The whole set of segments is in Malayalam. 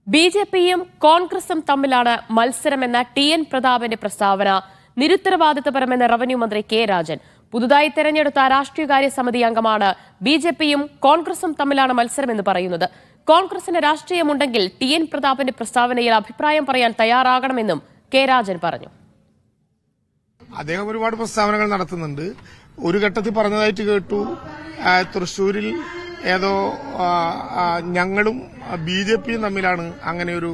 ബിജെപിയും കോൺഗ്രസും തമ്മിലാണ് മത്സരമെന്ന ടി.എൻ. പ്രതാപന്റെ പ്രസ്താവന നിരുത്തരവാദിത്തപരമെന്ന് റവന്യൂ മന്ത്രി കെ രാജൻ. പുതുതായി തെരഞ്ഞെടുത്ത രാഷ്ട്രീയകാര്യ സമിതി അംഗമാണ് ബിജെപിയും കോൺഗ്രസും തമ്മിലാണ് മത്സരമെന്ന് പറയുന്നത്. കോൺഗ്രസിന് രാഷ്ട്രീയമുണ്ടെങ്കിൽ ടി.എൻ. പ്രതാപന്റെ പ്രസ്താവനയിൽ അഭിപ്രായം പറയാൻ തയ്യാറാകണമെന്നും കെ രാജൻ പറഞ്ഞു. അദ്ദേഹം ഒരുപാട് പ്രസ്താവനകൾ നടത്തുന്നുണ്ട്. ഒരു ഘട്ടത്തിൽ പറഞ്ഞതായിട്ട് കേട്ടു, തൃശൂരിൽ ഏതോ ഞങ്ങളും ബിജെപിയും തമ്മിലാണ് അങ്ങനെയൊരു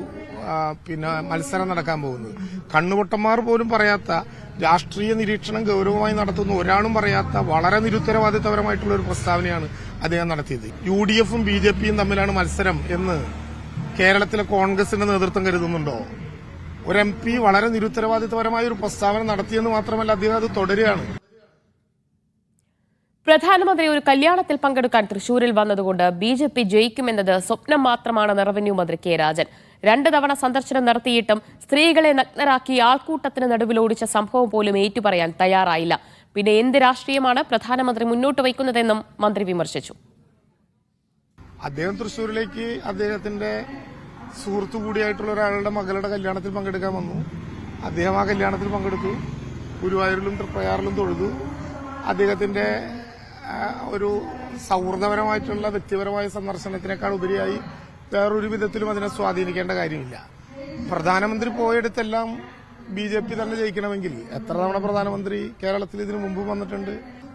മത്സരം നടക്കാൻ പോകുന്നത്. കണ്ണുപൊട്ടന്മാർ പോലും പറയാത്ത, രാഷ്ട്രീയ നിരീക്ഷണം ഗൌരവമായി നടത്തുന്ന ഒരാളും പറയാത്ത വളരെ നിരുത്തരവാദിത്തപരമായിട്ടുള്ള ഒരു പ്രസ്താവനയാണ് അദ്ദേഹം നടത്തിയത്. UDFും ബിജെപിയും തമ്മിലാണ് മത്സരം എന്ന് കേരളത്തിലെ കോൺഗ്രസിന്റെ നേതൃത്വം കരുതുന്നുണ്ടോ? ഒരു MP വളരെ നിരുത്തരവാദിത്തപരമായ ഒരു പ്രസ്താവന നടത്തിയെന്ന് മാത്രമല്ല, അദ്ദേഹം അത് തുടരുകയാണ്. പ്രധാനമന്ത്രി ഒരു കല്യാണത്തിൽ പങ്കെടുക്കാൻ തൃശൂരിൽ വന്നതുകൊണ്ട് ബിജെപി ജയിക്കുമെന്നത് സ്വപ്നം മാത്രമാണെന്ന് റവന്യൂ മന്ത്രി കെ രാജൻ. 2 തവണ സന്ദർശനം നടത്തിയിട്ടും സ്ത്രീകളെ നഗ്നരാക്കി ആൾക്കൂട്ടത്തിന് നടുവിൽ ഓടിച്ച സംഭവം പോലും ഏറ്റുപറയാൻ തയ്യാറായില്ല. പിന്നെ എന്ത് രാഷ്ട്രീയമാണ് പ്രധാനമന്ത്രി മുന്നോട്ട് വയ്ക്കുന്നതെന്നും മന്ത്രി വിമർശിച്ചു. അദ്ദേഹം തൃശൂരിലേക്ക് അദ്ദേഹത്തിന്റെ സുഹൃത്തു കൂടിയായിട്ടുള്ള ഒരാളുടെ മകളുടെ കല്യാണത്തിൽ പങ്കെടുക്കാൻ വന്നു. അദ്ദേഹം ആ കല്യാണത്തിൽ പങ്കെടുത്തു. ഗുരുവായൂരിലും തൃപ്രയാറിലും തൊഴുതു. അദ്ദേഹത്തിന്റെ ഒരു സൗഹൃദപരമായിട്ടുള്ള വ്യക്തിപരമായ സന്ദർശനത്തിനേക്കാൾ ഉപരിയായി വേറൊരു വിധത്തിലും അതിനെ സ്വാധീനിക്കേണ്ട കാര്യമില്ല. പ്രധാനമന്ത്രി പോയെടുത്തെല്ലാം ബിജെപി തന്നെ ജയിക്കണമെങ്കിൽ എത്ര തവണ പ്രധാനമന്ത്രി കേരളത്തിൽ ഇതിനു മുമ്പ് വന്നിട്ടുണ്ട്?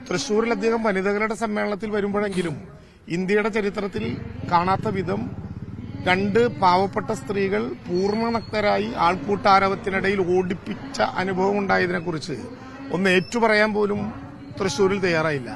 തൃശൂരിൽ അദ്ദേഹം വനിതകളുടെ സമ്മേളനത്തിൽ വരുമ്പോഴെങ്കിലും ഇന്ത്യയുടെ ചരിത്രത്തിൽ കാണാത്ത വിധം 2 പാവപ്പെട്ട സ്ത്രീകൾ പൂർണ്ണനഗ്നരായി ആൾക്കൂട്ടാരവത്തിനിടയിൽ ഓടിപ്പിച്ച അനുഭവം ഉണ്ടായതിനെക്കുറിച്ച് ഒന്ന് ഏറ്റുപറയാൻ പോലും തൃശൂരിൽ തയ്യാറായില്ല.